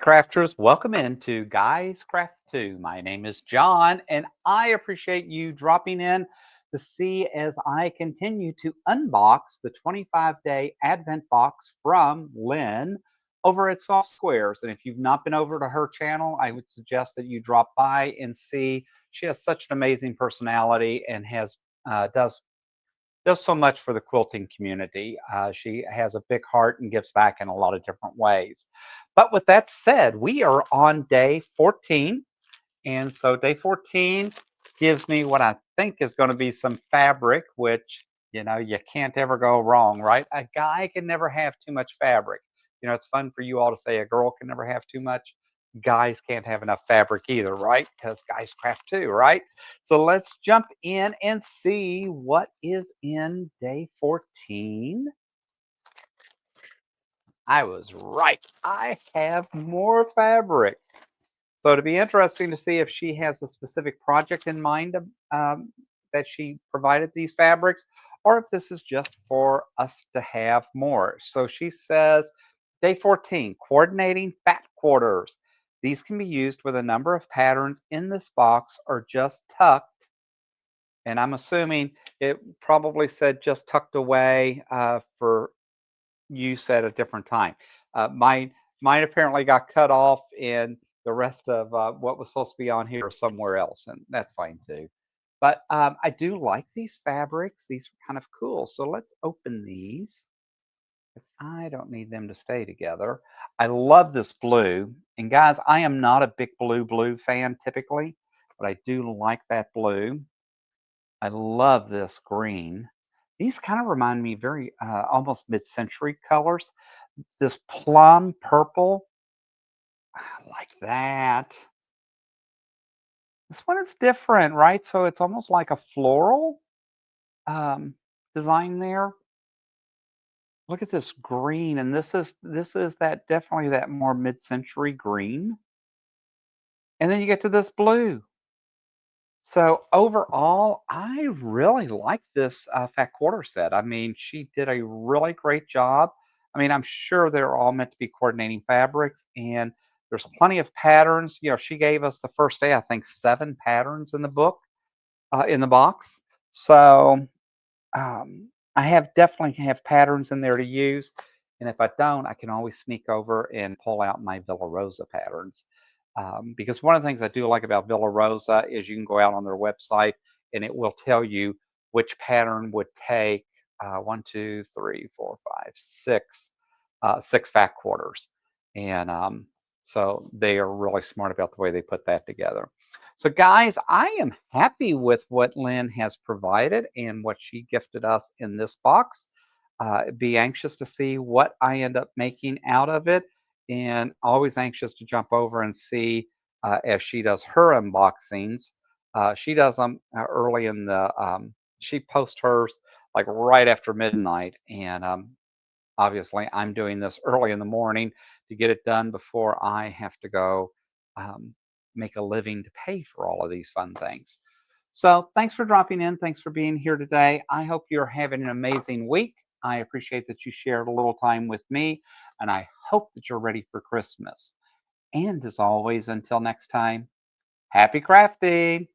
crafters, welcome into Guys Craft 2. My name is John, and I appreciate you dropping in to see as I continue to unbox the 25-day Advent box from Lynn over at SoftSquares. And if you've not been over to her channel, I would suggest that you drop by and see. She has such an amazing personality and does so much for the quilting community. She has a big heart and gives back in a lot of different ways. But with that said, we are on day 14. And so day 14 gives me what I think is going to be some fabric, which, you can't ever go wrong, right? A guy can never have too much fabric. It's fun for you all to say a girl can never have too much. Guys can't have enough fabric either, right? Because guys craft too, right? So let's jump in and see what is in day 14. I was right. I have more fabric. So it'll be interesting to see if she has a specific project in mind that she provided these fabrics, or if this is just for us to have more. So she says, day 14, coordinating fat quarters. These can be used with a number of patterns in this box or just tucked. And I'm assuming it probably said just tucked away for use at a different time. Mine apparently got cut off, and the rest of what was supposed to be on here is somewhere else, and that's fine too. But I do like these fabrics. These are kind of cool. So let's open these because I don't need them to stay together. I love this blue. And guys, I am not a big blue fan typically, but I do like that blue. I love this green. These kind of remind me very almost mid-century colors. This plum purple, I like that. This one is different, right? So it's almost like a floral um, design there. Look at this green, and this is that definitely that more mid-century green. And then you get to this blue. So overall, I really like this fat quarter set. I mean, she did a really great job. I mean, I'm sure they're all meant to be coordinating fabrics, and there's plenty of patterns. She gave us the first day, I think, 7 patterns in the book, in the box. So I have definitely have patterns in there to use. And if I don't, I can always sneak over and pull out my Villa Rosa patterns. Because one of the things I do like about Villa Rosa is you can go out on their website and it will tell you which pattern would take one, two, three, four, five, six fat quarters. And so they are really smart about the way they put that together. So, guys, I am happy with what Lynn has provided and what she gifted us in this box. Be anxious to see what I end up making out of it, and always anxious to jump over and see as she does her unboxings. She does them early in the. She posts hers like right after midnight, and obviously I'm doing this early in the morning to get it done before I have to go um, make a living to pay for all of these fun things. So thanks for dropping in. Thanks for being here today. I hope you're having an amazing week. I appreciate that you shared a little time with me, and I hope that you're ready for Christmas. And as always, until next time, happy crafting.